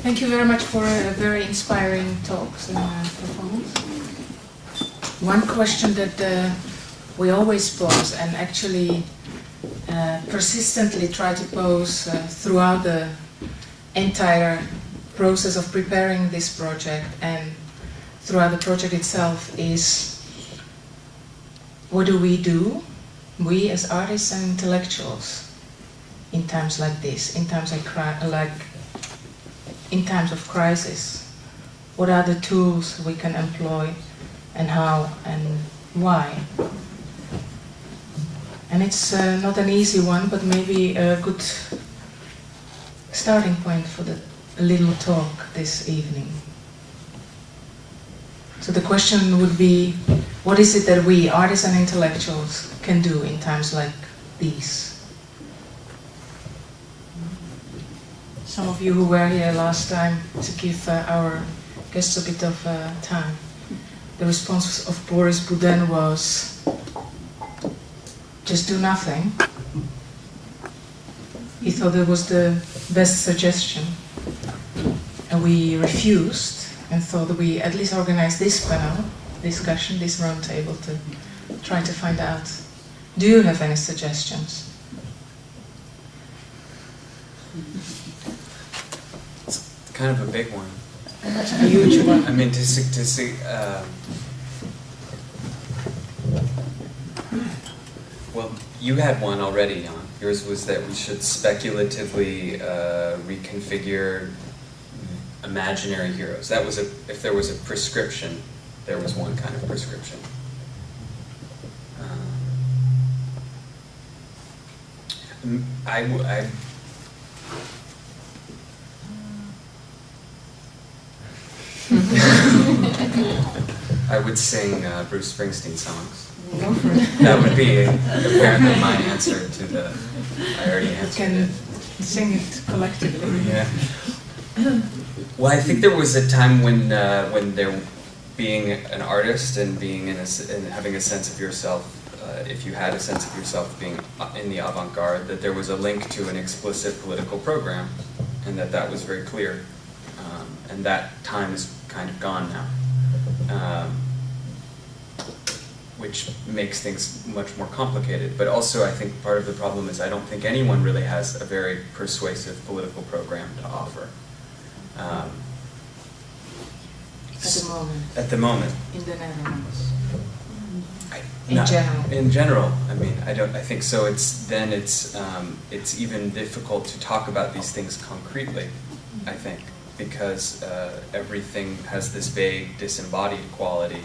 Thank you very much for a very inspiring talks and performance. One question that we always pose and actually persistently try to pose throughout the entire process of preparing this project and throughout the project itself is, what do, we as artists and intellectuals, in times like this, in times in times of crisis? What are the tools we can employ, and how and why? And it's not an easy one, but maybe a good starting point for the little talk this evening. So the question would be, what is it that we, artists and intellectuals, can do in times like these? Some of you who were here last time to give our guests a bit of time. The response of Boris Boudin was, just do nothing. He thought it was the best suggestion. And we refused and thought that we at least organize this panel discussion, this round table, to try to find out, do you have any suggestions? It's kind of a big one. It's a huge one. I mean, well, you had one already, Jan. Yours was that we should speculatively reconfigure imaginary heroes. That was if there was a prescription, there was one kind of prescription. I would sing Bruce Springsteen songs. Go for it. That would be apparently my answer to the. I already answered it. Sing it collectively. Yeah. Well, I think there was a time when there, being an artist and being and having a sense of yourself, if you had a sense of yourself being in the avant-garde, that there was a link to an explicit political program, and that was very clear. And that time is kind of gone now. Which makes things much more complicated. But also I think part of the problem is I don't think anyone really has a very persuasive political program to offer. At the moment. At the moment. In the Netherlands. In general, I mean, I think so. It's even difficult to talk about these things concretely, I think, because everything has this vague, disembodied quality.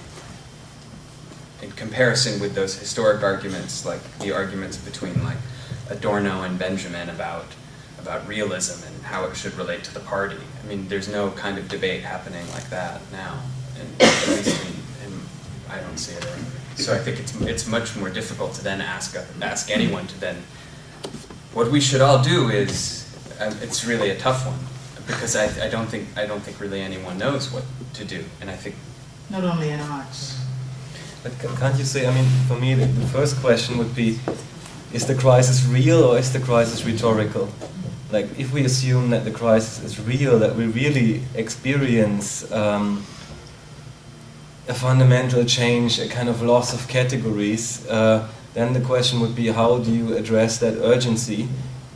In comparison with those historic arguments, like the arguments between like Adorno and Benjamin about realism and how it should relate to the party. I mean, there's no kind of debate happening like that now, and at least I don't see it. So I think it's much more difficult to then ask anyone to then. What we should all do is, it's really a tough one, because I don't think really anyone knows what to do, and I think not only in arts. But can't you say, I mean, for me the first question would be, is the crisis real or is the crisis rhetorical? Like, if we assume that the crisis is real, that we really experience a fundamental change, a kind of loss of categories, then the question would be, how do you address that urgency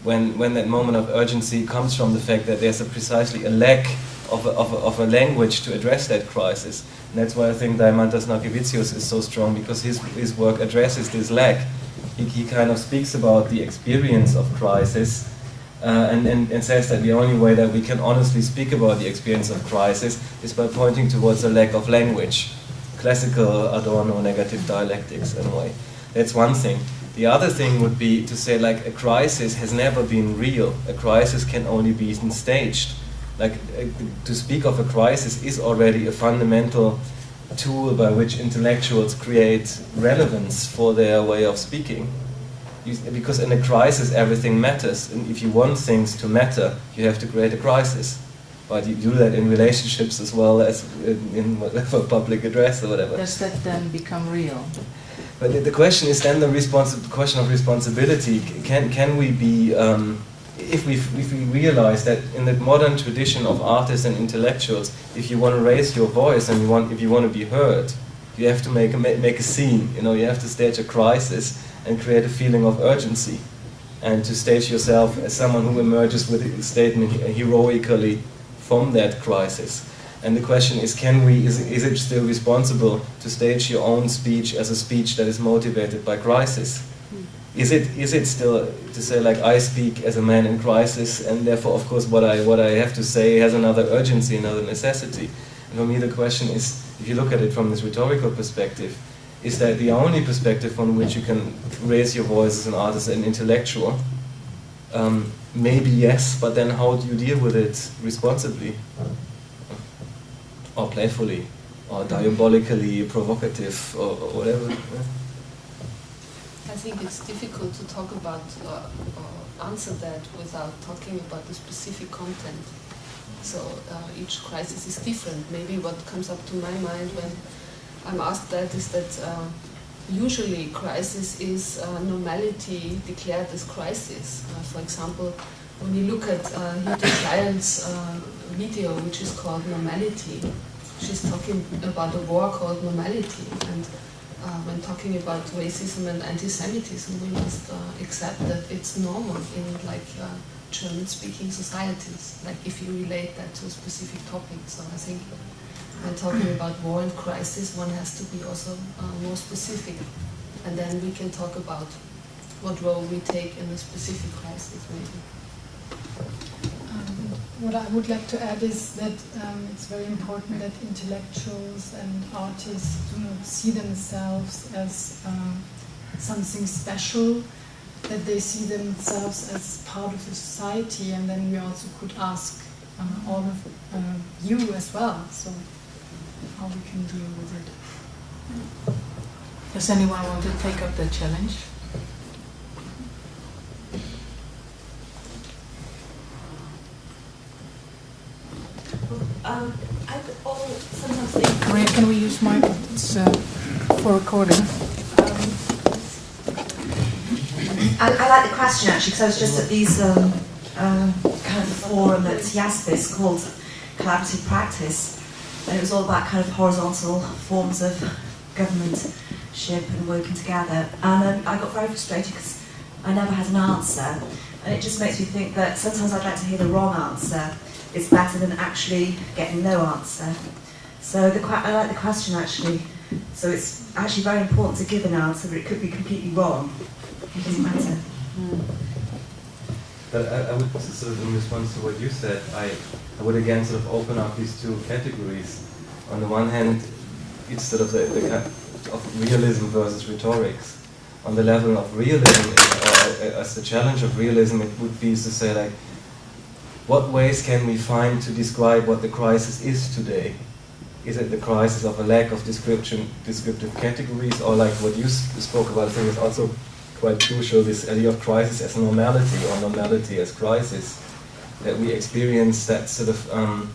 when that moment of urgency comes from the fact that there's precisely a lack of a language to address that crisis. And that's why I think Diamantas Narkevicius is so strong, because his work addresses this lack. He kind of speaks about the experience of crisis and says that the only way that we can honestly speak about the experience of crisis is by pointing towards a lack of language. Classical Adorno negative dialectics in a way. That's one thing. The other thing would be to say, like, a crisis has never been real. A crisis can only be staged. Like, to speak of a crisis is already a fundamental tool by which intellectuals create relevance for their way of speaking. Because in a crisis everything matters, and if you want things to matter, you have to create a crisis. But you do that in relationships as well as in whatever public address or whatever. Does that then become real? But the question is then the question of responsibility. Can we be if we realize that in the modern tradition of artists and intellectuals, if you want to raise your voice and if you want to be heard, you have to make a scene. You have to stage a crisis and create a feeling of urgency, and to stage yourself as someone who emerges with a statement heroically from that crisis. And the question is, is it still responsible to stage your own speech as a speech that is motivated by crisis? Is it still to say, like, I speak as a man in crisis, and therefore, of course, what I have to say has another urgency, another necessity? And for me, the question is, if you look at it from this rhetorical perspective, is that the only perspective from which you can raise your voice as an artist and intellectual? Maybe yes, but then how do you deal with it responsibly? Or playfully, or diabolically provocative, or whatever. I think it's difficult to talk about or answer that without talking about the specific content. So each crisis is different. Maybe what comes up to my mind when I'm asked that is that usually crisis is normality declared as crisis. For example, when you look at Utrecht's video, which is called Normality, she's talking about a war called Normality, and when talking about racism and anti-Semitism, we must accept that it's normal in German-speaking societies, like if you relate that to a specific topic. So I think when talking about war and crisis, one has to be also more specific, and then we can talk about what role we take in a specific crisis, maybe. What I would like to add is that it's very important that intellectuals and artists do not see themselves as something special, that they see themselves as part of the society, and then we also could ask all of you as well, so how we can deal with it. Does anyone want to take up the challenge? I sometimes think... Maria, can we use mic? It's for recording. I like the question, actually, because I was just at these kind of forum at Jaspis called Collaborative Practice, and it was all about kind of horizontal forms of governmentship and working together. And I got very frustrated because I never had an answer, and it just makes me think that sometimes I'd like to hear the wrong answer. It's better than actually getting no answer. So I like the question, actually. So it's actually very important to give an answer, but it could be completely wrong. It doesn't matter. But I would sort of, in response to what you said, I would again sort of open up these two categories. On the one hand, it's sort of the kind of realism versus rhetorics. On the level of realism, as the challenge of realism, it would be to say, like, what ways can we find to describe what the crisis is today? Is it the crisis of a lack of descriptive categories, or like what you spoke about, I think is also quite crucial, this idea of crisis as normality, or normality as crisis, that we experience that sort of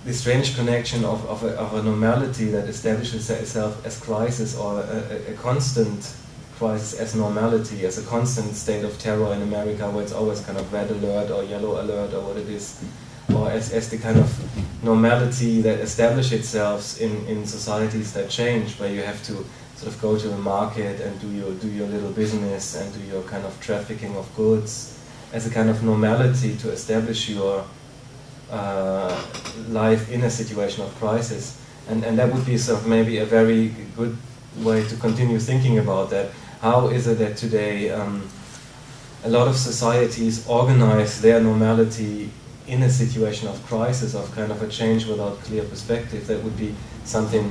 this strange connection of a normality that establishes itself as crisis, or a constant crisis as normality, as a constant state of terror in America, where it's always kind of red alert or yellow alert or what it is, or as the kind of normality that establishes itself in societies that change, where you have to sort of go to the market and do your little business and do your kind of trafficking of goods, as a kind of normality to establish your life in a situation of crisis. And that would be sort of maybe a very good way to continue thinking about that. How is it that today a lot of societies organize their normality in a situation of crisis, of kind of a change without clear perspective? That would be something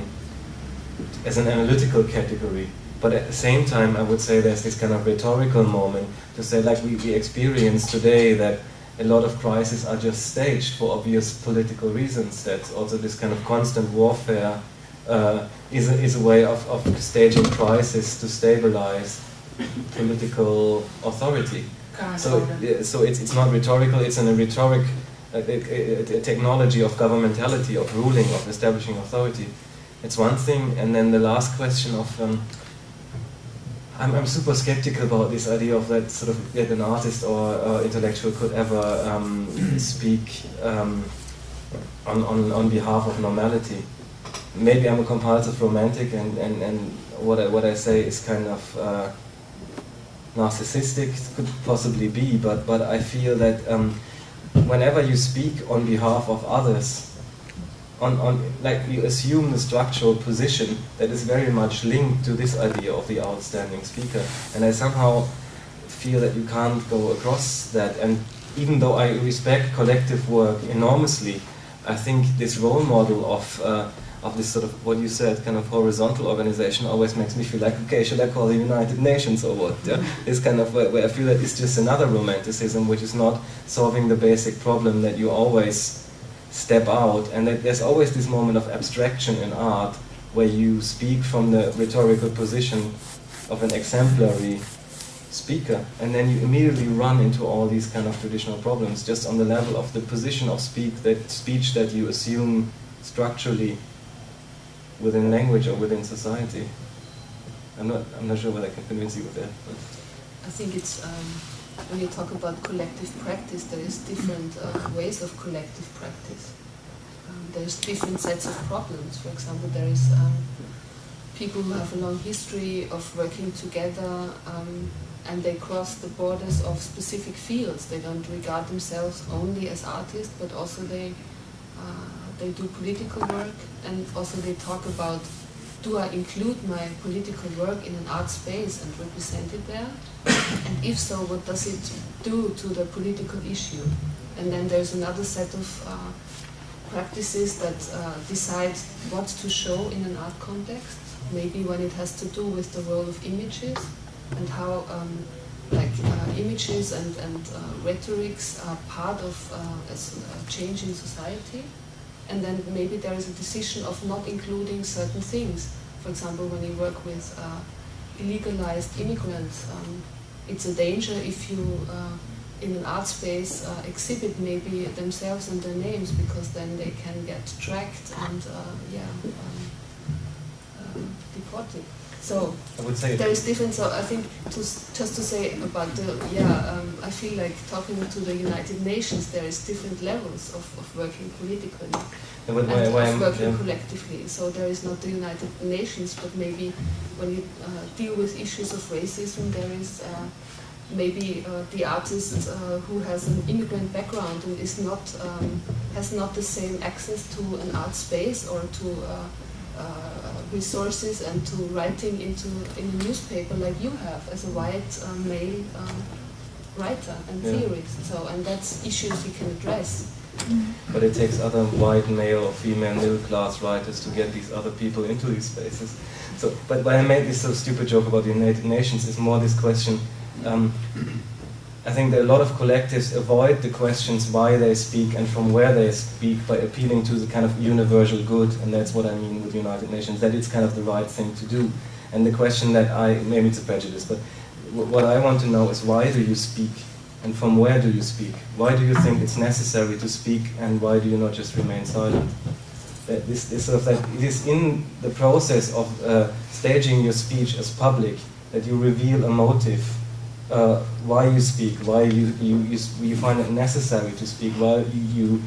as an analytical category. But at the same time, I would say there's this kind of rhetorical moment to say, like, we experience today that a lot of crises are just staged for obvious political reasons. That also this kind of constant warfare is a way of staging crisis to stabilize political authority. So it's not rhetorical, it's a rhetoric, a technology of governmentality, of ruling, of establishing authority. It's one thing, and then the last question of I'm super skeptical about this idea of that sort of that an artist or intellectual could ever speak on behalf of normality. Maybe I'm a compulsive romantic, and what I say is kind of narcissistic. It could possibly be, but I feel that whenever you speak on behalf of others, like you assume the structural position that is very much linked to this idea of the outstanding speaker, and I somehow feel that you can't go across that. And even though I respect collective work enormously, I think this role model of this sort of, what you said, kind of horizontal organization always makes me feel like, okay, should I call the United Nations or what? Yeah? It's kind of where I feel that it's just another romanticism which is not solving the basic problem that you always step out, and that there's always this moment of abstraction in art where you speak from the rhetorical position of an exemplary speaker, and then you immediately run into all these kind of traditional problems just on the level of the position of speech that you assume structurally within language or within society. I'm not sure whether I can convince you with that. But I think it's when you talk about collective practice, there is different ways of collective practice. There's different sets of problems. For example, there is people who have a long history of working together, and they cross the borders of specific fields. They don't regard themselves only as artists, but also they do political work, and also they talk about, do I include my political work in an art space and represent it there? And if so, what does it do to the political issue? And then there's another set of practices that decide what to show in an art context, maybe when it has to do with the role of images and how images and rhetorics are part of a change in society. And then maybe there is a decision of not including certain things. For example, when you work with illegalized immigrants, it's a danger if you, in an art space, exhibit maybe themselves and their names, because then they can get tracked and deported. So I would say there is difference. So I think just to say about I feel like talking to the United Nations, there is different levels of working politically and of working collectively. So there is not the United Nations, but maybe when you deal with issues of racism, there is maybe the artist who has an immigrant background and is not has not the same access to an art space or to resources and to writing in a newspaper like you have as a white male writer and theorist. So, and that's issues you can address. But it takes other white male or female middle class writers to get these other people into these spaces. So, but why I made this so stupid joke about the United Nations is more this question. I think that a lot of collectives avoid the questions why they speak and from where they speak by appealing to the kind of universal good, and that's what I mean with United Nations, that it's kind of the right thing to do. And the question that maybe it's a prejudice, but what I want to know is, why do you speak and from where do you speak? Why do you think it's necessary to speak, and why do you not just remain silent? That this sort of that it is in the process of staging your speech as public that you reveal a motive. Why you speak, why you find it necessary to speak, why you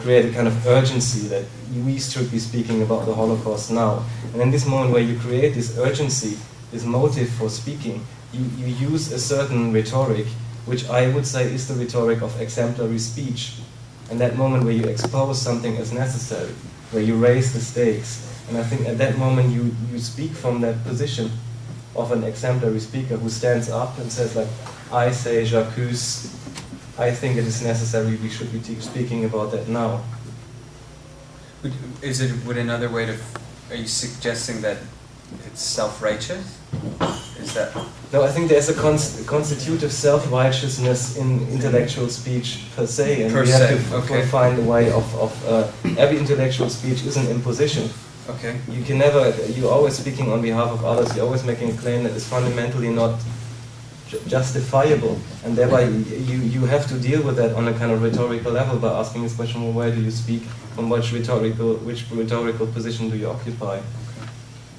create a kind of urgency that we should be speaking about the Holocaust now. And in this moment where you create this urgency, this motive for speaking, you use a certain rhetoric, which I would say is the rhetoric of exemplary speech. And that moment where you expose something as necessary, where you raise the stakes. And I think at that moment you speak from that position of an exemplary speaker who stands up and says, like, I say, j'accuse, I think it is necessary, we should be speaking about that now. Would another way to, are you suggesting that it's self-righteous? Is that? No, I think there's a constitutive self-righteousness in intellectual speech per se, and we have to find a way of every intellectual speech is an imposition. Okay. You can never, you're always speaking on behalf of others, you're always making a claim that is fundamentally not justifiable, and thereby you have to deal with that on a kind of rhetorical level by asking this question, well, where do you speak, from which rhetorical position do you occupy?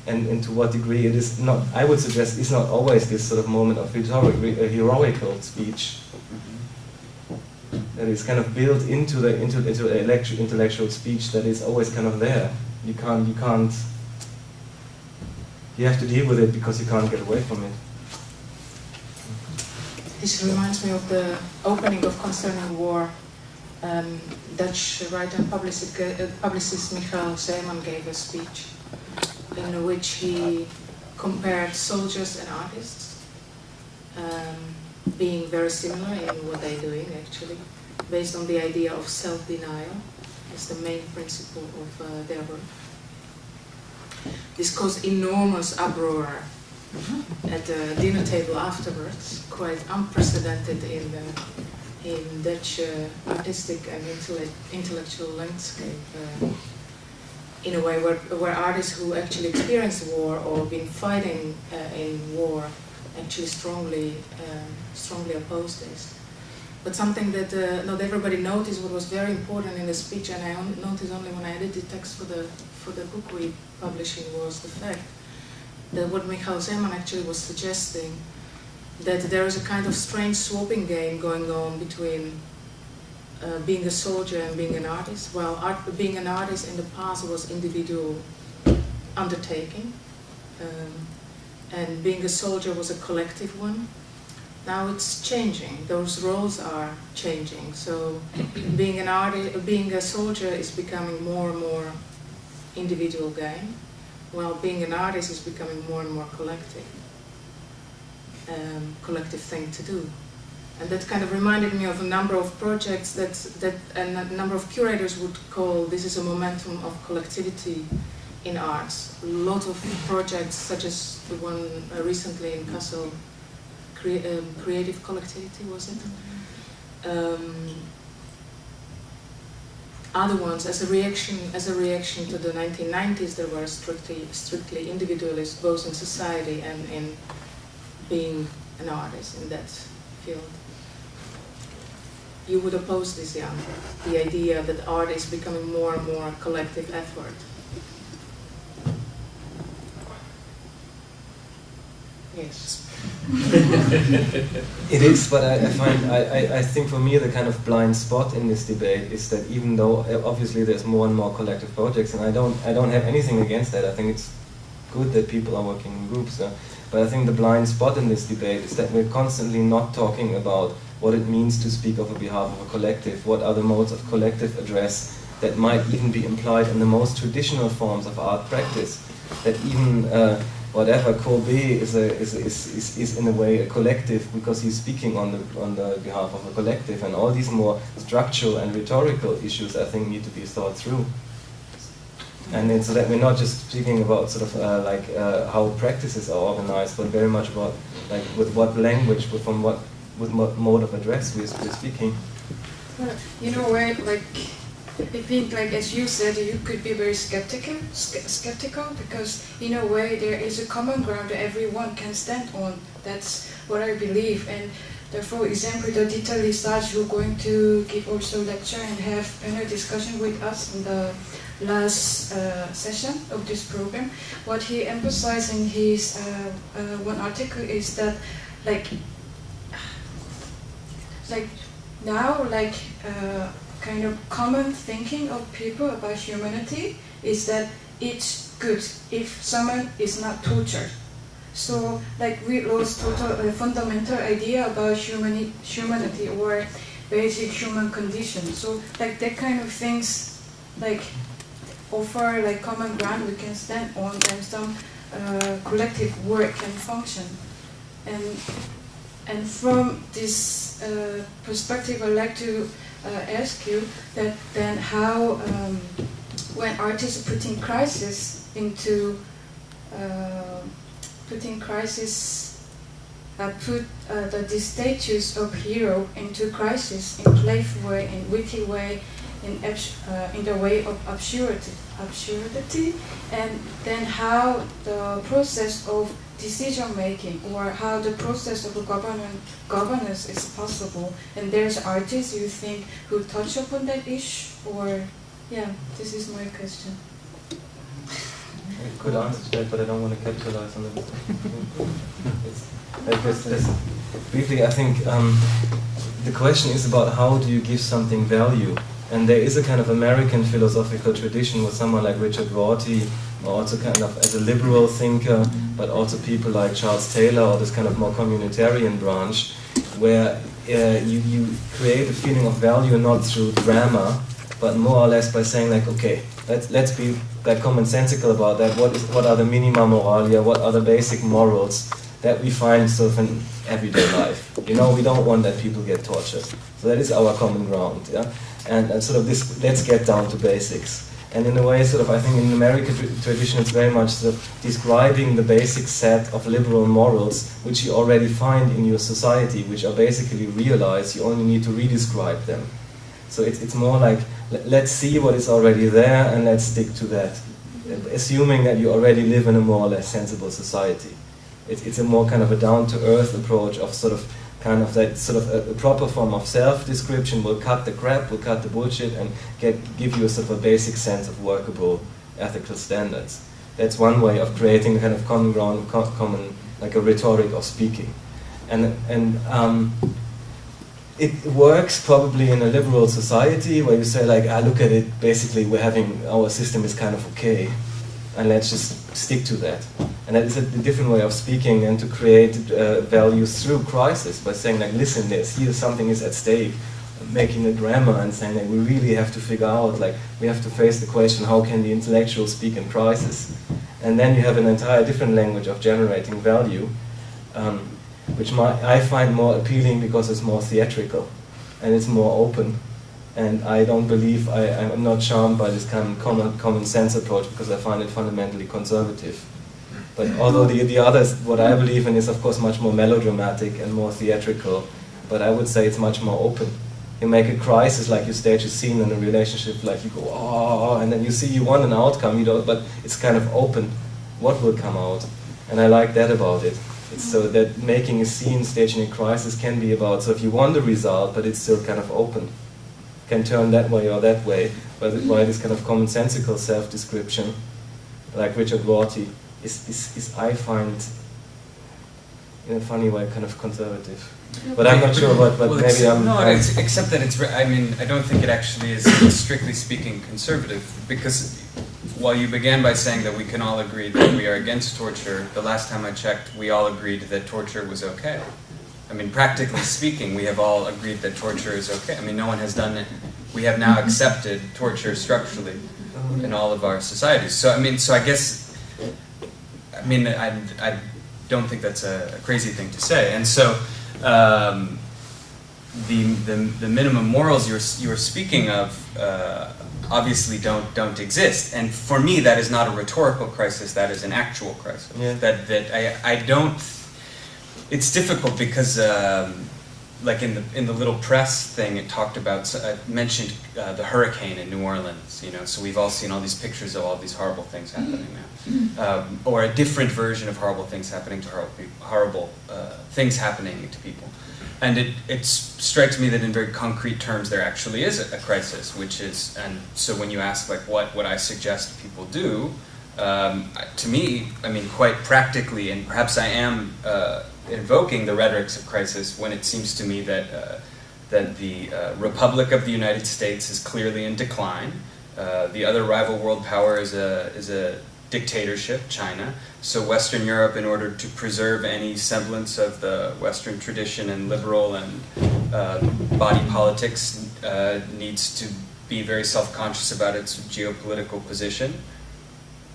and to what degree it is not, I would suggest, is not always this sort of moment of heroical speech that is kind of built into the intellectual speech that is always kind of there. You have to deal with it because you can't get away from it. This reminds me of the opening of Concerning War. Dutch writer and publicist Michael Zimmer gave a speech in which he compared soldiers and artists, being very similar in what they're doing actually, based on the idea of self-denial as the main principle of their work. This caused enormous uproar at the dinner table afterwards, quite unprecedented in Dutch artistic and intellectual landscape, in a way where artists who actually experienced war or been fighting in war actually strongly opposed this. But something that not everybody noticed, what was very important in the speech, and I noticed only when I edited the text for the book we publishing, was the fact that what Michael Zimmer actually was suggesting, that there is a kind of strange swapping game going on between being a soldier and being an artist. Well, being an artist in the past was individual undertaking, and being a soldier was a collective one. Now it's changing. Those roles are changing. So being an artist, being a soldier is becoming more and more individual game, while being an artist is becoming more and more collective. Collective thing to do. And that kind of reminded me of a number of projects that a number of curators would call, this is a momentum of collectivity in arts. A lot of projects, such as the one recently in Kassel, creative collectivity, was it? Other ones, as a reaction to the 1990s, there were strictly individualists, both in society and in being an artist in that field. You would oppose this, Jan, the idea that art is becoming more and more a collective effort. Yes. It is, but I think for me the kind of blind spot in this debate is that even though obviously there's more and more collective projects, and I don't have anything against that. I think it's good that people are working in groups. But I think the blind spot in this debate is that we're constantly not talking about what it means to speak on behalf of a collective, what are the modes of collective address that might even be implied in the most traditional forms of art practice, that even whatever Courbet is in a way a collective because he's speaking on the behalf of a collective, and all these more structural and rhetorical issues I think need to be thought through. And it's so that we're not just speaking about sort of how practices are organized, but very much about like with what language, with what mode of address we're speaking. Well, you know, right? Like I think, like as you said, you could be very skeptical because in a way there is a common ground that everyone can stand on. That's what I believe. And for example, the Dieter Lisage, who are going to give also lecture and have a discussion with us in the last session of this program, what he emphasized in his one article is that now kind of common thinking of people about humanity is that it's good if someone is not tortured. So like we lost a fundamental idea about humanity or basic human condition. So like that kind of things like offer like common ground we can stand on, and some collective work can function. And from this perspective, I'd like to ask you that then how when artists are putting crisis into the status of hero into crisis in playful way, in witty way, in the way of absurdity, and then how the process of decision making or how the process of governance is possible. And there's artists you think who touch upon that issue, or yeah, this is my question. could answer that, but I don't want to capitalize on it. Briefly, I think the question is about how do you give something value. And there is a kind of American philosophical tradition with someone like Richard Rorty, or also kind of as a liberal thinker, but also people like Charles Taylor, or this kind of more communitarian branch, where you create a feeling of value not through drama, but more or less by saying like, okay, let's be like commonsensical about that. What are the minima moralia? What are the basic morals that we find sort of in everyday life? You know, we don't want that people get tortured. So that is our common ground, yeah. And sort of this, let's get down to basics. And in a way, sort of, I think in the American tradition, it's very much sort of describing the basic set of liberal morals, which you already find in your society, which are basically realized. You only need to redescribe them. So it's more like, let's see what is already there and let's stick to that, assuming that you already live in a more or less sensible society. It's a more kind of a down-to-earth approach of sort of kind of that sort of a proper form of self-description will cut the crap, will cut the bullshit, and give you a sort of a basic sense of workable ethical standards. That's one way of creating a kind of common ground, common like a rhetoric of speaking, and it works probably in a liberal society where you say like, look at it, basically our system is kind of okay, and let's just stick to that. And that is a different way of speaking and to create values through crisis by saying like, listen, here's something is at stake, making a drama and saying that we really have to figure out, like, we have to face the question, how can the intellectual speak in crisis? And then you have an entire different language of generating value, which I find more appealing because it's more theatrical and it's more open. And I don't believe, I'm not charmed by this kind of common sense approach because I find it fundamentally conservative. But although the others, what I believe in is of course much more melodramatic and more theatrical, but I would say it's much more open. You make a crisis, like you stage a scene in a relationship, like you go, oh, and then you want an outcome, but it's kind of open. What will come out? And I like that about it. It's so that making a scene, staging a crisis can be about, so if you want a result, but it's still kind of open. Can turn that way or that way, but why this kind of commonsensical self-description, like Richard Rorty, is I find, in a funny way, kind of conservative. But I'm not sure what, but maybe I'm... No, except that it's, I mean, I don't think it actually is, strictly speaking, conservative, because while you began by saying that we can all agree that we are against torture, the last time I checked, we all agreed that torture was okay. I mean, practically speaking, we have all agreed that torture is okay. I mean, no one has done it. We have now accepted torture structurally in all of our societies. So, I mean, I guess, I mean, I don't think that's a crazy thing to say. And so, the minimum morals you were speaking of obviously don't exist. And for me, that is not a rhetorical crisis. That is an actual crisis. Yeah. That I don't. It's difficult because, like in the little press thing, it talked about, mentioned the hurricane in New Orleans. You know, so we've all seen all these pictures of all these horrible things happening now, or a different version of horrible things happening to horrible things happening to people. And it strikes me that in very concrete terms there actually is a crisis, which is, and so when you ask like what I suggest people do, to me, I mean, quite practically, and perhaps I am invoking the rhetorics of crisis when it seems to me that the Republic of the United States is clearly in decline. The other rival world power is a dictatorship, China. So Western Europe, in order to preserve any semblance of the Western tradition and liberal and body politics, needs to be very self-conscious about its geopolitical position.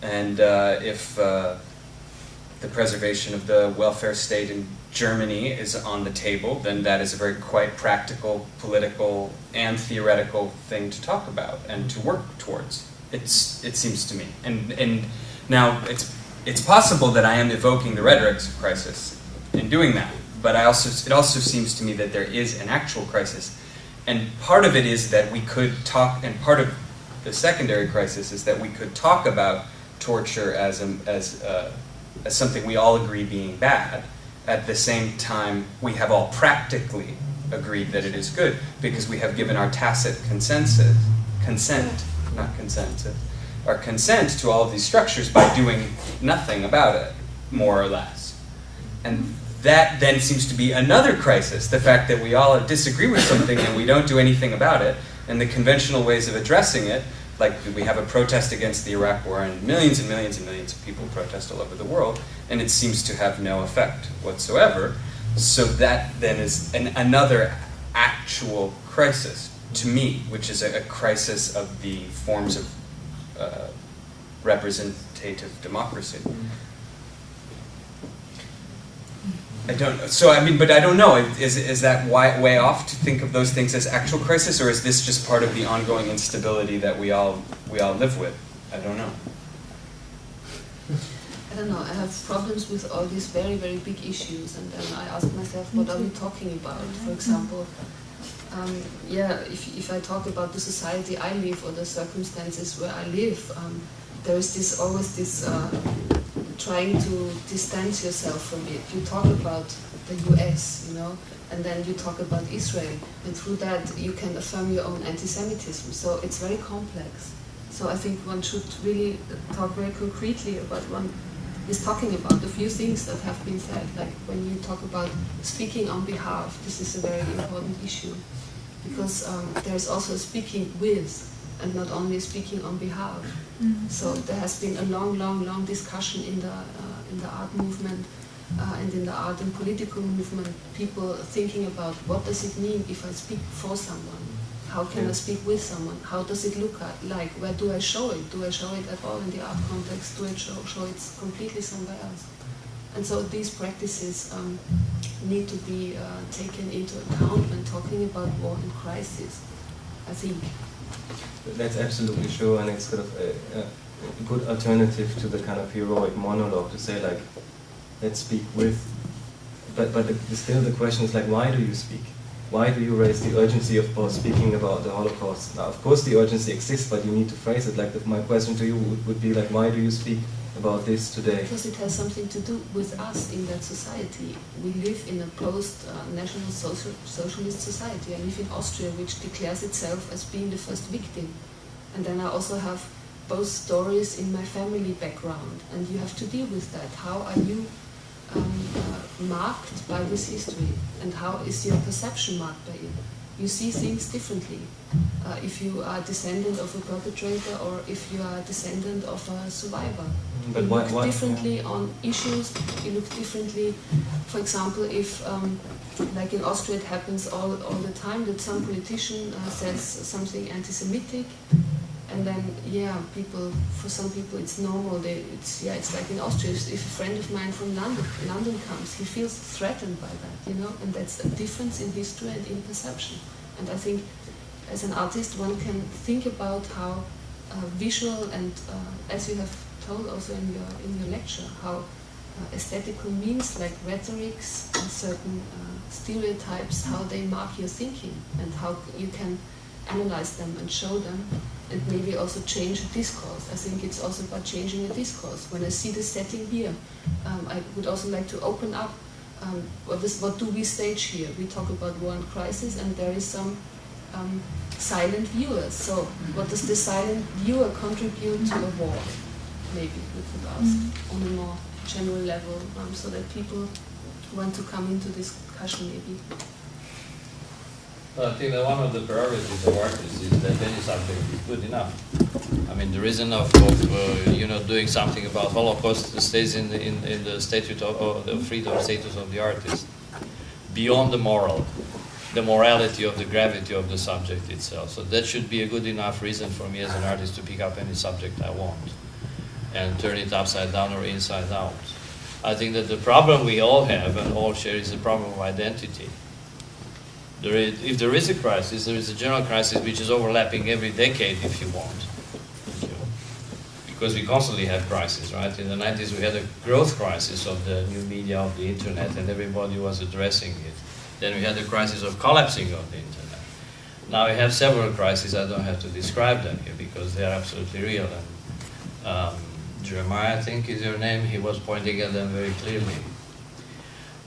And if the preservation of the welfare state in Germany is on the table, then that is a very quite practical, political, and theoretical thing to talk about and to work towards. It seems to me. And now it's possible that I am evoking the rhetorics of crisis in doing that, but it also seems to me that there is an actual crisis. And part of it is that we could talk, and part of the secondary crisis is that we could talk about torture as something we all agree being bad. At the same time, we have all practically agreed that it is good because we have given our tacit consent, not consensus, our consent to all of these structures by doing nothing about it, more or less. And that then seems to be another crisis, the fact that we all disagree with something and we don't do anything about it, and the conventional ways of addressing it, like we have a protest against the Iraq War and millions and millions and millions of people protest all over the world, and it seems to have no effect whatsoever. So that then is another actual crisis to me, which is a crisis of the forms of representative democracy. I don't know. So I mean, but I don't know. Is that way off to think of those things as actual crisis, or is this just part of the ongoing instability that we all live with? I don't know. I don't know. I have problems with all these very, very big issues, and then I ask myself, what are we talking about? For example, if I talk about the society I live or the circumstances where I live, there is always this trying to distance yourself from it. You talk about the US, and then you talk about Israel, and through that you can affirm your own anti-Semitism. So it's very complex. So I think one should really talk very concretely about one is talking about a few things that have been said, like when you talk about speaking on behalf, this is a very important issue, because there's also speaking with, and not only speaking on behalf. Mm-hmm. So there has been a long discussion in the art movement and in the art and political movement, people thinking about what does it mean if I speak for someone? How can I speak with someone? How does it look like? Where do I show it? Do I show it at all in the art context? Do I show it completely somewhere else? And so these practices need to be taken into account when talking about war and crisis, I think. That's absolutely true, and it's kind of a good alternative to the kind of heroic monologue to say, like, let's speak with. But still the question is, like, why do you speak? Why do you raise the urgency of speaking about the Holocaust? Now, of course, the urgency exists, but you need to phrase it. Like, my question to you would be, like, why do you speak about this today? Because it has something to do with us in that society. We live in a post-national socialist society. I live in Austria, which declares itself as being the first victim. And then I also have both stories in my family background, and you have to deal with that. How are you marked by this history, and how is your perception marked by it? You see things differently if you are a descendant of a perpetrator or if you are a descendant of a survivor. But you look differently on issues, you look differently. For example, if, like in Austria, it happens all the time that some politician says something anti-Semitic, and then, for some people it's normal. It's like in Austria, if a friend of mine from London comes, he feels threatened by that, and that's a difference in history and in perception. And I think as an artist, one can think about how visual and, as you have told also in your lecture, how aesthetical means like rhetorics and certain stereotypes, how they mark your thinking and how you can analyze them and show them, and maybe also change a discourse. I think it's also about changing a discourse. When I see the setting here, I would also like to open up what do we stage here? We talk about war and crisis, and there is some silent viewers. So what does the silent viewer contribute to a war? Maybe we could ask on a more general level, so that people want to come into discussion maybe. Well, I think that one of the priorities of artists is that any subject is good enough. I mean, the reason of doing something about Holocaust stays in the statute of the freedom status of the artist, beyond the morality of the gravity of the subject itself. So that should be a good enough reason for me as an artist to pick up any subject I want and turn it upside down or inside out. I think that the problem we all have and all share is the problem of identity. If there is a crisis, there is a general crisis which is overlapping every decade, if you want. Because we constantly have crises, right? In the 90s we had a growth crisis of the new media, of the internet, and everybody was addressing it. Then we had the crisis of collapsing of the internet. Now we have several crises. I don't have to describe them here because they are absolutely real. And Jeremiah, I think is your name, he was pointing at them very clearly.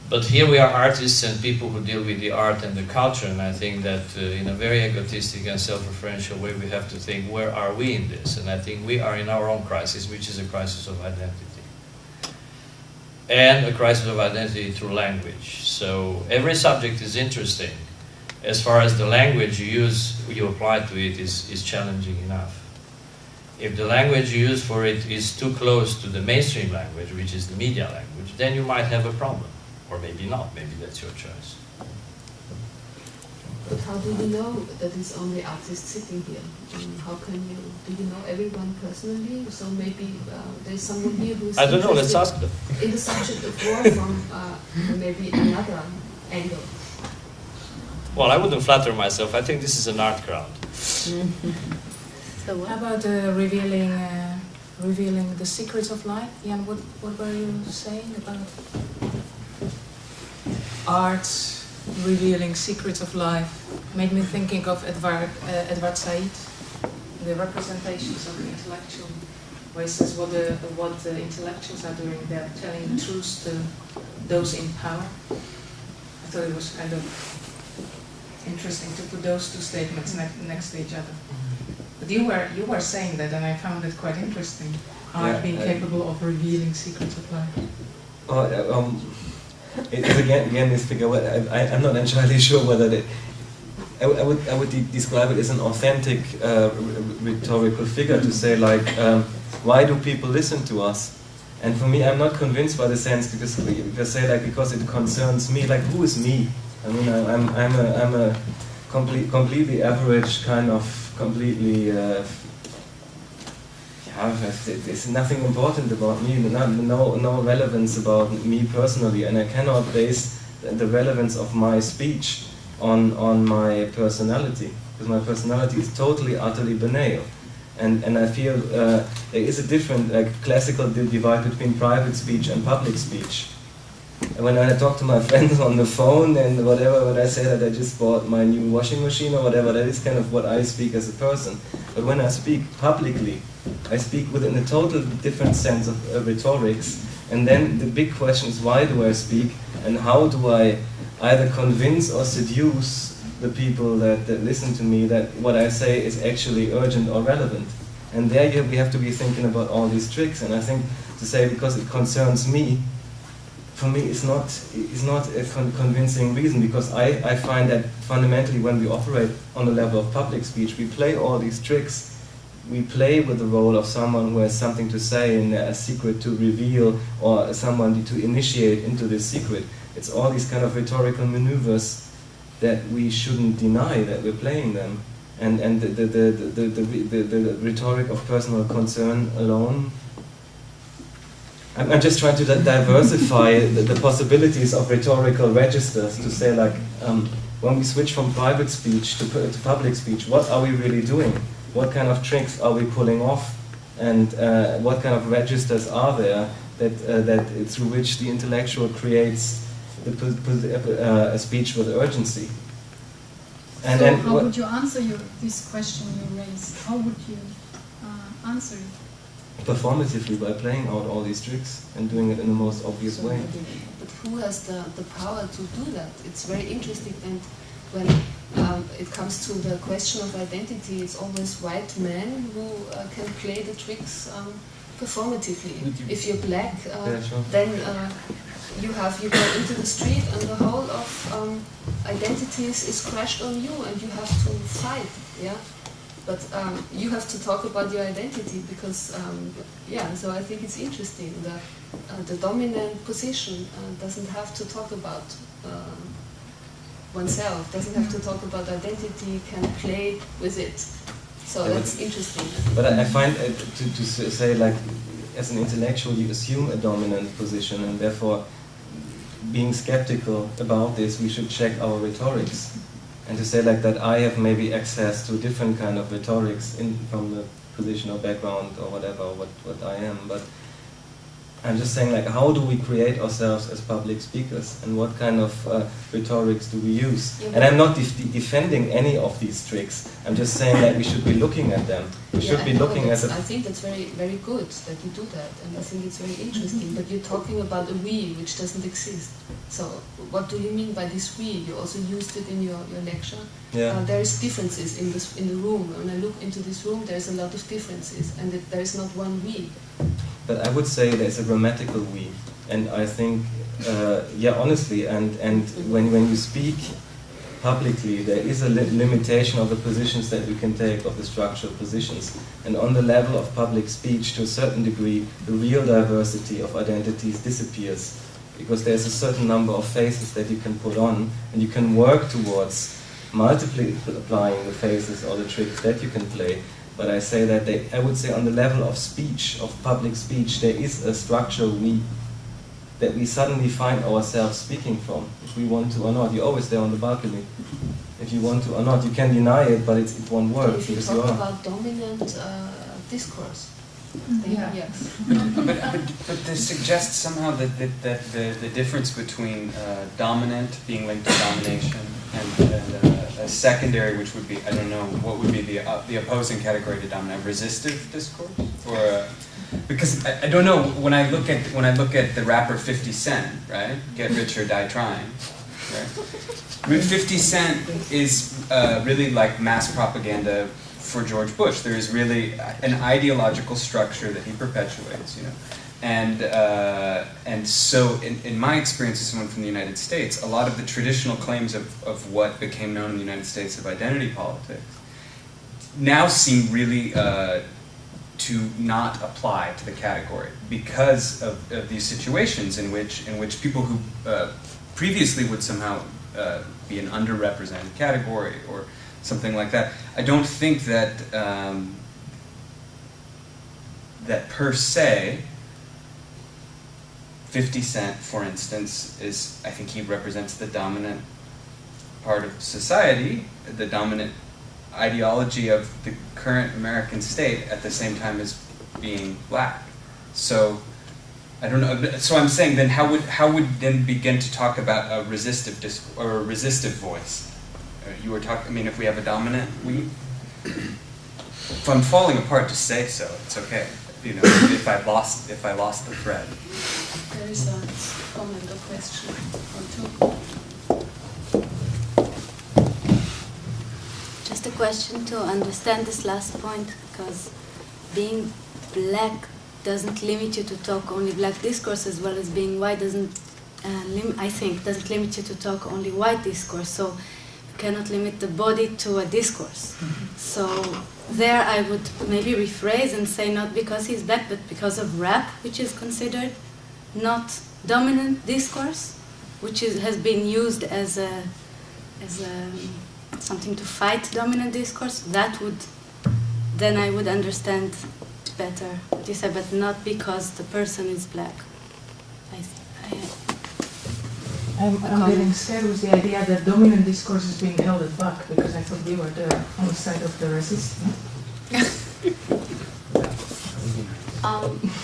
But here we are artists and people who deal with the art and the culture, and I think that in a very egotistic and self-referential way we have to think, where are we in this? And I think we are in our own crisis, which is a crisis of identity. And a crisis of identity through language. So every subject is interesting, as far as the language you use, you apply to it is challenging enough. If the language you use for it is too close to the mainstream language, which is the media language, then you might have a problem. Or maybe not, maybe that's your choice. But how do you know that it's only artists sitting here? How can you, do you know everyone personally? So maybe there's someone here who's I don't know, let's ask them. In the subject of war from maybe another angle. Well, I wouldn't flatter myself. I think this is an art crowd. So how about revealing the secrets of life? Jan, what were you saying about art revealing secrets of life? Made me thinking of Edward Said, the representations of the intellectual, where he says what the intellectuals are doing, they're telling the truth to those in power. I thought it was kind of interesting to put those two statements next to each other. But you were saying that, and I found it quite interesting. Art being capable of revealing secrets of life. It's again this figure. I'm not entirely sure whether I would describe it as an authentic rhetorical figure to say like, why do people listen to us? And for me, I'm not convinced by the sense, because if I say like because it concerns me, like who is me? I mean, I'm a completely average kind of completely. There's nothing important about me, no relevance about me personally, and I cannot base the relevance of my speech on my personality, because my personality is totally, utterly banal. And I feel there is a different classical divide between private speech and public speech. And when I talk to my friends on the phone and whatever, when I say that I just bought my new washing machine or whatever, that is kind of what I speak as a person. But when I speak publicly, I speak within a total different sense of rhetorics. And then the big question is, why do I speak? And how do I either convince or seduce the people that listen to me that what I say is actually urgent or relevant? And there we have to be thinking about all these tricks. And I think to say because it concerns me, for me, is not a convincing reason, because I find that fundamentally when we operate on the level of public speech, we play all these tricks. We play with the role of someone who has something to say and a secret to reveal, or someone to initiate into this secret. It's all these kind of rhetorical maneuvers that we shouldn't deny that we're playing them. And the rhetoric of personal concern alone. I'm just trying to diversify the possibilities of rhetorical registers to say, like, when we switch from private speech to public speech, what are we really doing? What kind of tricks are we pulling off? And what kind of registers are there that through which the intellectual creates a speech with urgency? And so how would you answer this question you raised? How would you answer it? Performatively, by playing out all these tricks and doing it in the most obvious way. But who has the power to do that? It's very interesting, and when it comes to the question of identity, it's always white men who can play the tricks performatively. If you're black, then you go into the street and the whole of identities is crashed on you, and you have to fight. Yeah. But you have to talk about your identity because, so I think it's interesting that the dominant position doesn't have to talk about oneself, doesn't have to talk about identity, can play with it. So that's interesting. But I find to say, like, as an intellectual, you assume a dominant position, and therefore, being skeptical about this, we should check our rhetorics. And to say like that I have maybe access to different kind of rhetorics from the position or background or whatever, what I am. But I'm just saying, like, how do we create ourselves as public speakers, and what kind of rhetorics do we use? Yeah, and I'm not defending any of these tricks. I'm just saying that we should be looking at them. We should be looking at the... I think that's very, very good that you do that, and I think it's very interesting. But you're talking about a we which doesn't exist. So what do you mean by this we? You also used it in your lecture. Yeah. There is differences in the room. When I look into this room, there's a lot of differences, and there is not one we. But I would say there's a grammatical we, and I think, yeah, honestly, and when you speak publicly, there is a limitation of the positions that we can take, of the structural positions, and on the level of public speech, to a certain degree, the real diversity of identities disappears, because there's a certain number of faces that you can put on, and you can work towards multiplying the faces or the tricks that you can play. But I say that I would say on the level of speech, of public speech, there is a structural we that we suddenly find ourselves speaking from, if we want to or not. You're always there on the balcony. If you want to or not, you can deny it, but it won't work. If you talk about dominant discourse, then yes. But to suggest somehow that the difference between dominant being linked to domination and a secondary, which would be, I don't know, what would be the opposing category to dominant, resistive discourse, or because I don't know, when I look at the rapper 50 Cent, right, Get Rich or Die Trying, right? 50 Cent is really like mass propaganda for George Bush. There is really an ideological structure that he perpetuates, you know. And so, in my experience as someone from the United States, a lot of the traditional claims of what became known in the United States of identity politics now seem really to not apply to the category, because of these situations in which people who previously would somehow be an underrepresented category or something like that. I don't think that that per se 50 Cent, for instance, is, I think he represents the dominant part of society, the dominant ideology of the current American state, at the same time as being black. So, I don't know. So I'm saying, then how would then begin to talk about a resistive or a resistive voice? You were talking. I mean, if we have a dominant we. If I'm falling apart, just say so. It's okay. You know, if I lost the thread. There is a comment or question or two. Just a question to understand this last point, because being black doesn't limit you to talk only black discourse, as well as being white doesn't limit you to talk only white discourse. So you cannot limit the body to a discourse. So there I would maybe rephrase and say, not because he's black, but because of rap, which is considered not dominant discourse, which has been used as something to fight dominant discourse. Then I would understand better what you said, but not because the person is black. I'm getting scared with the idea that dominant discourse is being held at back, because I thought we were on the side of the resistance.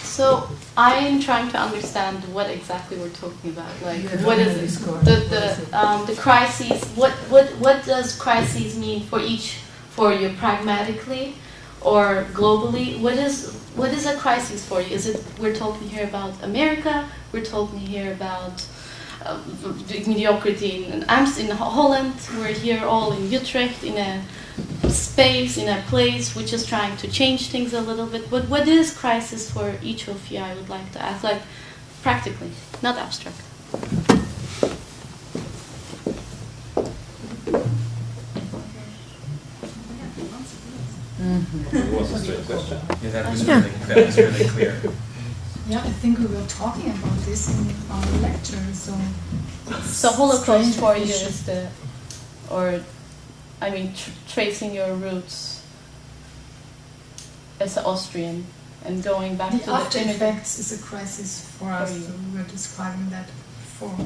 So I'm trying to understand what exactly we're talking about. Like, Yeah, what is discourse. the crises? What does crises mean for you pragmatically or globally? What is a crisis for you? Is it, we're talking here about America? We're talking here about mediocrity in Holland. We're here all in Utrecht, in a space, in a place which is trying to change things a little bit. But what is crisis for each of you? I would like to ask, like, practically, not abstract. It was a straight question. Yeah, that was really clear. Yeah, I think we were talking about this in our lecture. So Holocaust for you is tracing your roots as an Austrian and going back to the after the effects is a crisis for us. So we were describing that before.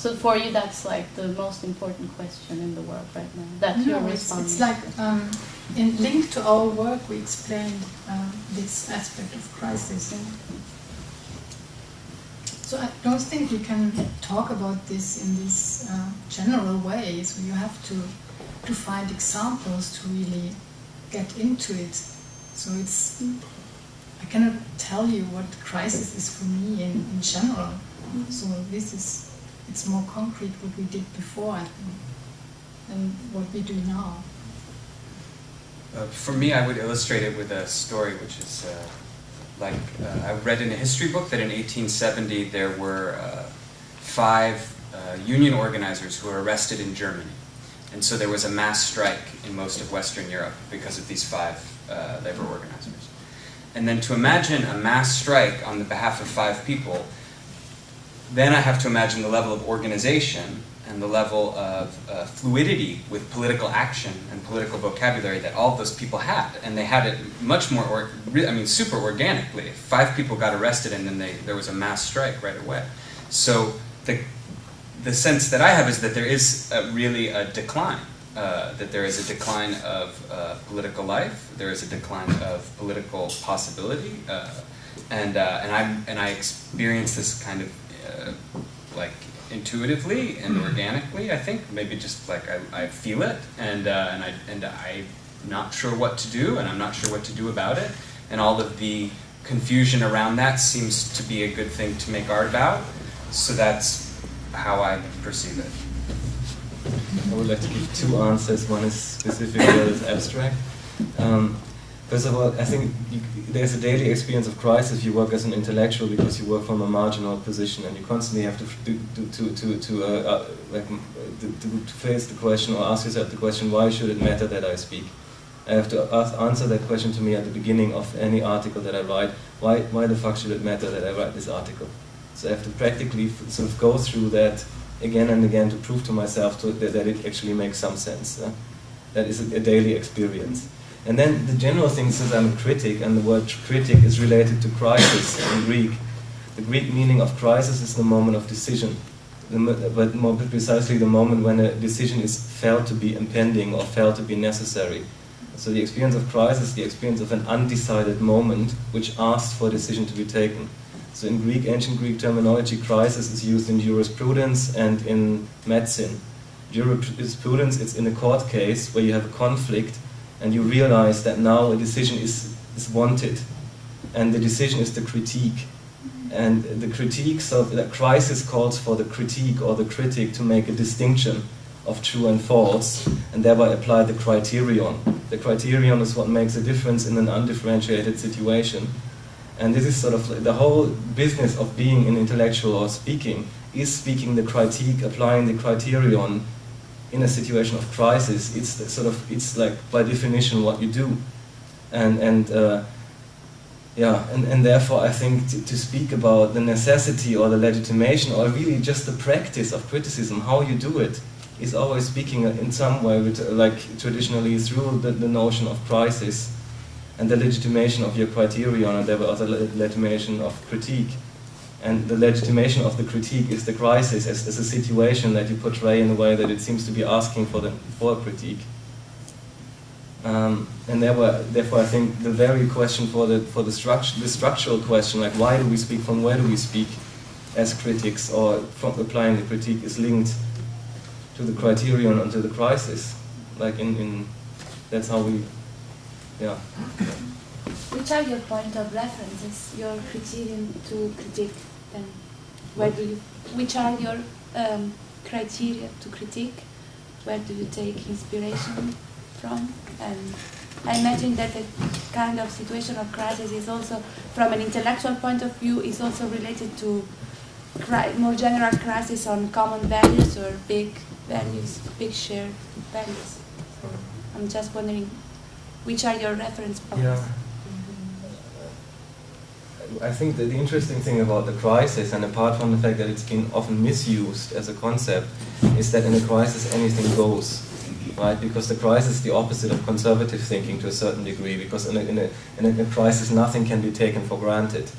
So for you, that's like the most important question in the work right now. That you're responding. It's like in link to our work, we explained this aspect of crisis. So I don't think you can talk about this in this general way. So you have to find examples to really get into it. So I cannot tell you what crisis is for me in general. So it's more concrete what we did before, I think, than what we do now. For me, I would illustrate it with a story which is I read in a history book that in 1870 there were 5 union organizers who were arrested in Germany. And so there was a mass strike in most of Western Europe because of these 5 labor organizers. And then to imagine a mass strike on the behalf of 5 people, then I have to imagine the level of organization and the level of fluidity with political action and political vocabulary that all of those people had. And they had it much more, super organically. 5 people got arrested and then there was a mass strike right away. So the sense that I have is that there is really a decline. That there is a decline of political life, there is a decline of political possibility, and I experience this kind of intuitively and organically. I think maybe just like I feel it, and I'm not sure what to do, and I'm not sure what to do about it, and all of the confusion around that seems to be a good thing to make art about. So that's how I perceive it. I would like to give 2 answers. One is specific, the other is abstract. First of all, I think there's a daily experience of crisis if you work as an intellectual, because you work from a marginal position and you constantly have to face the question or ask yourself the question, why should it matter that I speak? I have to answer that question to me at the beginning of any article that I write. Why the fuck should it matter that I write this article? So I have to practically sort of go through that again and again to prove to myself that it actually makes some sense. That is a daily experience. And then the general thing, since I'm a critic, and the word critic is related to crisis in Greek. The Greek meaning of crisis is the moment of decision, but more precisely the moment when a decision is felt to be impending or felt to be necessary. So the experience of crisis is the experience of an undecided moment which asks for a decision to be taken. So in Greek, ancient Greek terminology, crisis is used in jurisprudence and in medicine. Jurisprudence, it's in a court case where you have a conflict and you realize that now a decision is wanted, and the decision is the critique. And the critique, so the crisis calls for the critique or the critic to make a distinction of true and false, and thereby apply the criterion. The criterion is what makes a difference in an undifferentiated situation. And this is sort of the whole business of being an intellectual or speaking, is speaking the critique, applying the criterion in a situation of crisis. It's like by definition what you do. And therefore I think to speak about the necessity or the legitimation or really just the practice of criticism, how you do it, is always speaking in some way, like traditionally through the notion of crisis and the legitimation of your criterion, and there were other legitimation of critique. And the legitimation of the critique is the crisis as a situation that you portray in a way that it seems to be asking for a critique. And therefore I think the very question for the structural question, like why do we speak, from where do we speak as critics, or from applying the critique, is linked to the criterion and to the crisis. Like that's how we, yeah. Which are your point of references, your criterion to critique? Then, which are your criteria to critique? Where do you take inspiration from? And I imagine that the kind of situation of crisis is also, from an intellectual point of view, is also related to more general crisis on common values or big values, big shared values. So I'm just wondering, which are your reference points? Yeah. I think that the interesting thing about the crisis, and apart from the fact that it's been often misused as a concept, is that in a crisis anything goes, right? Because the crisis is the opposite of conservative thinking to a certain degree, because in a crisis nothing can be taken for granted.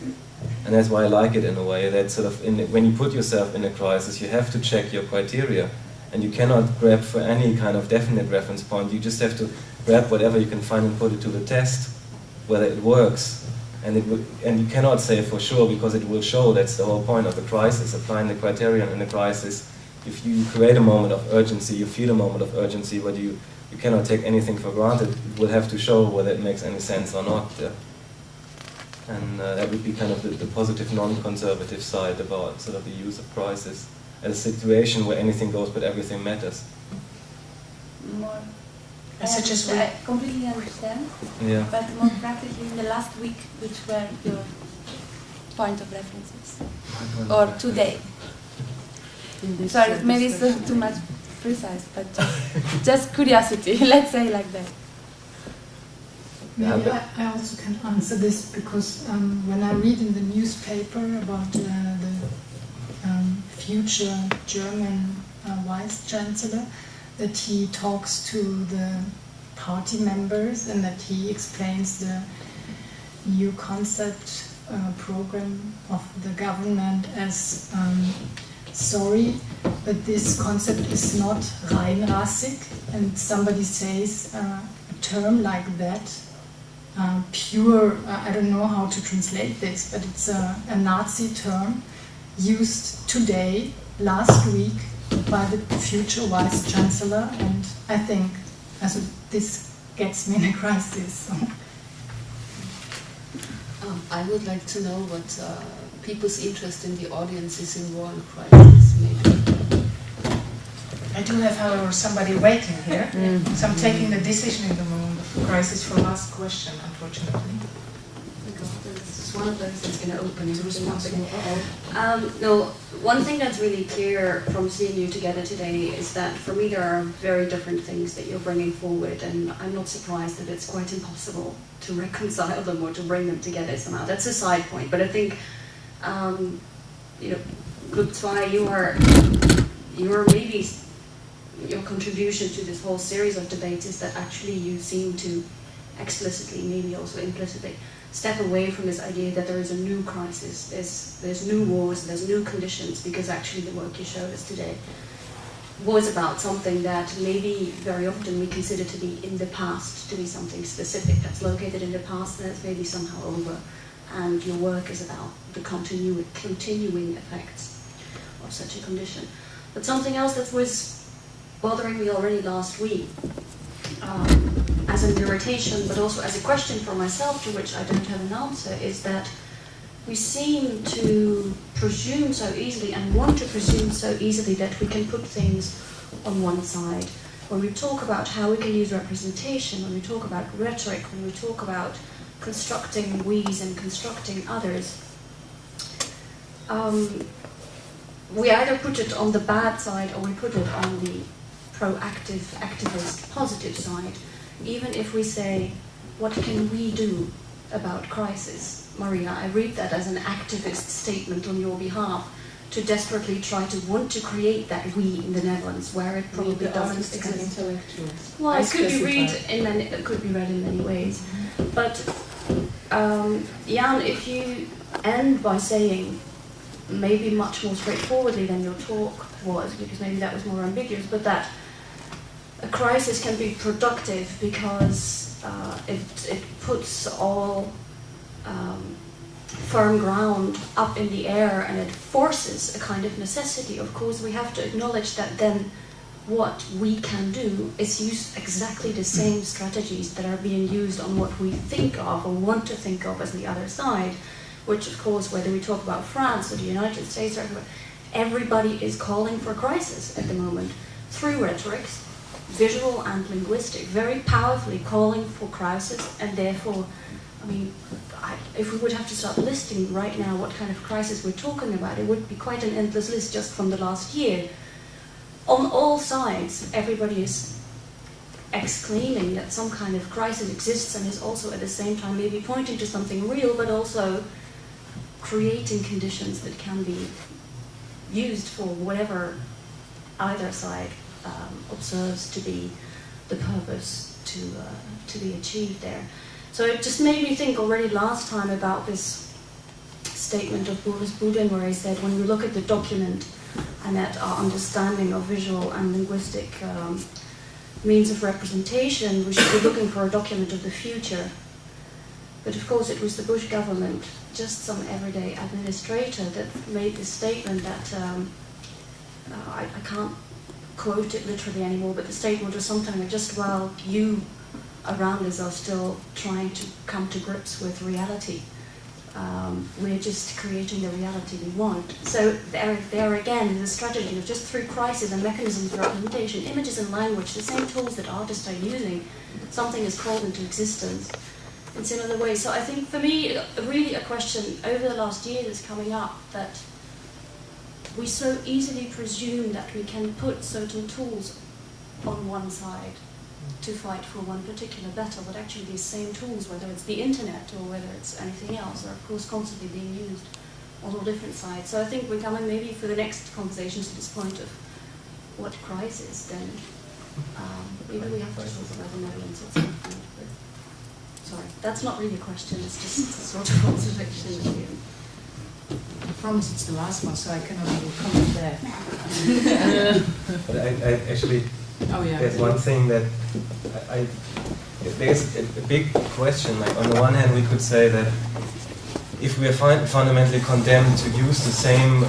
And that's why I like it in a way, that sort of, when you put yourself in a crisis, you have to check your criteria. And you cannot grab for any kind of definite reference point. You just have to grab whatever you can find and put it to the test, whether it works. And you cannot say for sure, because it will show. That's the whole point of the crisis, applying the criterion in the crisis. If you create a moment of urgency, you feel a moment of urgency, but you cannot take anything for granted. It will have to show whether it makes any sense or not. And that would be kind of the positive non-conservative side about sort of the use of crisis as a situation where anything goes but everything matters. More. Such as I completely understand. Yeah. But more practically, in the last week, which were your point of references, or today? Sorry, maybe it's too much precise, but just curiosity. Let's say like that. Maybe I also can answer this, because when I read in the newspaper about the future German Vice Chancellor, that he talks to the party members and that he explains the new concept program of the government as sorry, but this concept is not reinrassig, and somebody says a term like that, pure, I don't know how to translate this, but it's a Nazi term used today, last week, by the future Vice Chancellor, and I think this gets me in a crisis. I would like to know what people's interest in the audience is in war and crisis, maybe. I do have, however, somebody waiting here, so I'm taking the decision in the moment of crisis for last question, unfortunately. It's one of those that's going to open into responsible. No, one thing that's really clear from seeing you together today is that for me there are very different things that you're bringing forward, and I'm not surprised that it's quite impossible to reconcile them or to bring them together somehow. That's a side point, but I think, Group 2, you're maybe, your contribution to this whole series of debates is that actually you seem to explicitly, maybe also implicitly, step away from this idea that there is a new crisis, there's new wars, there's new conditions, because actually the work you showed us today was about something that maybe very often we consider to be in the past, to be something specific that's located in the past and that's maybe somehow over. And your work is about the continuing effects of such a condition. But something else that was bothering me already last week, as an irritation, but also as a question for myself to which I don't have an answer, is that we seem to presume so easily and want to presume so easily that we can put things on one side. When we talk about how we can use representation, when we talk about rhetoric, when we talk about constructing we's and constructing others, we either put it on the bad side or we put it on the proactive, activist, positive side. Even if we say, what can we do about crisis? Maria, I read that as an activist statement on your behalf to desperately try to want to create that we in the Netherlands, where it probably doesn't exist. Well, it could be read in many ways. But Jan, if you end by saying, maybe much more straightforwardly than your talk was, because maybe that was more ambiguous, but that a crisis can be productive because it puts all firm ground up in the air and it forces a kind of necessity. Of course, we have to acknowledge that then what we can do is use exactly the same strategies that are being used on what we think of or want to think of as the other side, which of course, whether we talk about France or the United States, or everybody is calling for crisis at the moment through rhetorics, visual and linguistic, very powerfully calling for crisis, and therefore, I mean, if we would have to start listing right now what kind of crisis we're talking about, it would be quite an endless list just from the last year. On all sides, everybody is exclaiming that some kind of crisis exists and is also at the same time maybe pointing to something real, but also creating conditions that can be used for whatever either side observes to be the purpose to be achieved there. So it just made me think already last time about this statement of Boris Boudin where he said, when we look at the document and at our understanding of visual and linguistic means of representation, we should be looking for a document of the future. But of course it was the Bush government, just some everyday administrator, that made this statement that, I can't quote it literally anymore, but the statement was something like, just while you around us are still trying to come to grips with reality, we're just creating the reality we want. So there again is a strategy of just through crisis and mechanisms of representation, images and language, the same tools that artists are using, something is called into existence in similar ways. So I think for me, really a question over the last year is coming up that we so easily presume that we can put certain tools on one side to fight for one particular battle, but actually these same tools, whether it's the internet or whether it's anything else, are of course constantly being used on all different sides. So I think we're coming maybe for the next conversations to this point of what crisis, then maybe we have to talk about the Netherlands at some point. But sorry, that's not really a question, it's just a sort of observation. I promise it's the last one, so I cannot even comment there. But I actually, there's one thing that there's a big question. Like on the one hand, we could say that if we are fundamentally condemned to use the same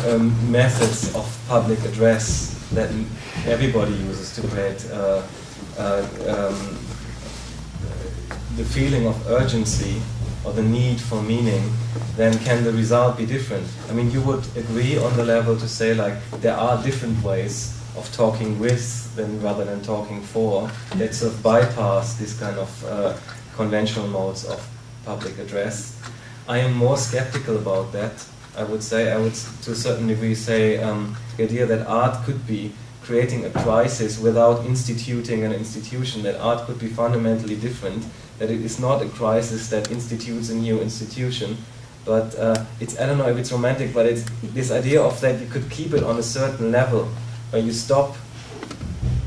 methods of public address that everybody uses to create the feeling of urgency or the need for meaning, then can the result be different? I mean, you would agree on the level to say, like, there are different ways of talking with rather than talking for that sort of bypass this kind of conventional modes of public address. I am more skeptical about that. I would to a certain degree say the idea that art could be creating a crisis without instituting an institution, that art could be fundamentally different, that it is not a crisis that institutes a new institution, but it's, I don't know if it's romantic, but it's this idea of that you could keep it on a certain level, where you stop,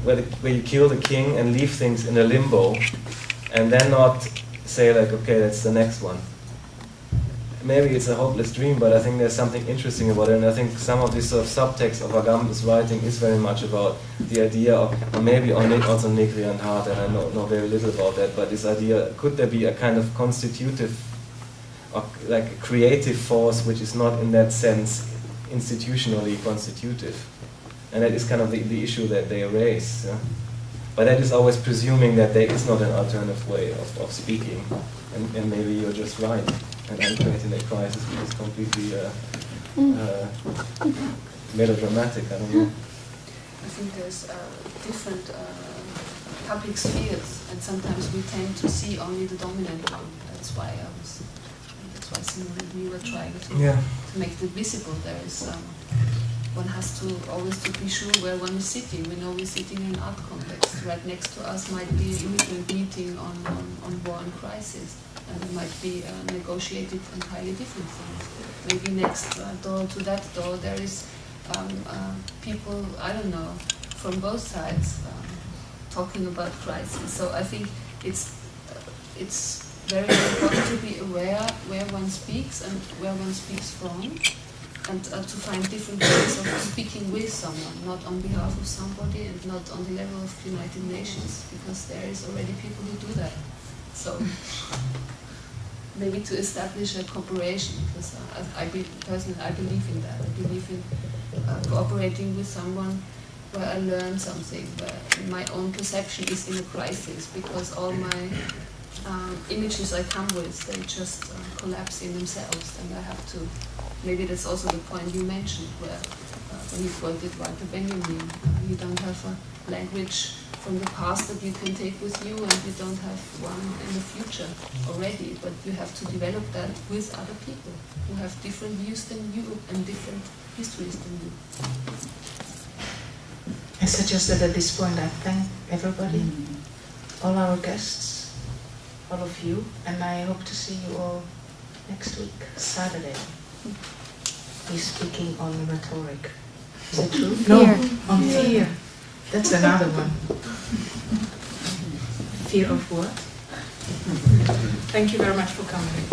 where you kill the king and leave things in a limbo, and then not say like, okay, that's the next one. Maybe it's a hopeless dream, but I think there's something interesting about it, and I think some of this sort of subtext of Agamben's writing is very much about the idea of, or maybe also Negri and Hart, and I know very little about that, but this idea, could there be a kind of constitutive, or like a creative force which is not in that sense institutionally constitutive? And that is kind of the issue that they raise. Yeah? But that is always presuming that there is not an alternative way of speaking, and maybe you're just right. And I'm creating a crisis which is completely melodramatic, I don't know. I think there's different public spheres, and sometimes we tend to see only the dominant one. That's why Zimmer and we were trying to make it visible. There is one has to always to be sure where one is sitting. We know we're sitting in an art context. Right next to us might be an immigrant meeting on war and crisis. And it might be negotiated entirely different things. Maybe next door to that door there is people, I don't know, from both sides talking about crisis. So I think it's very important to be aware where one speaks and where one speaks from, and to find different ways of speaking with someone, not on behalf of somebody and not on the level of United Nations, because there is already people who do that. So maybe to establish a cooperation, because personally I believe in that. I believe in cooperating with someone where I learn something, where my own perception is in a crisis, because all my images I come with, they just collapse in themselves, and I have to, maybe that's also the point you mentioned, where when you quoted Walter Benjamin, you don't have a language from the past that you can take with you, and you don't have one in the future already, but you have to develop that with other people who have different views than you and different histories than you. I suggest that at this point I thank everybody, all our guests, all of you, and I hope to see you all next week, Saturday. He's speaking on rhetoric. Is that true? Fear. No, on fear. That's another one. Fear of what? Thank you very much for coming.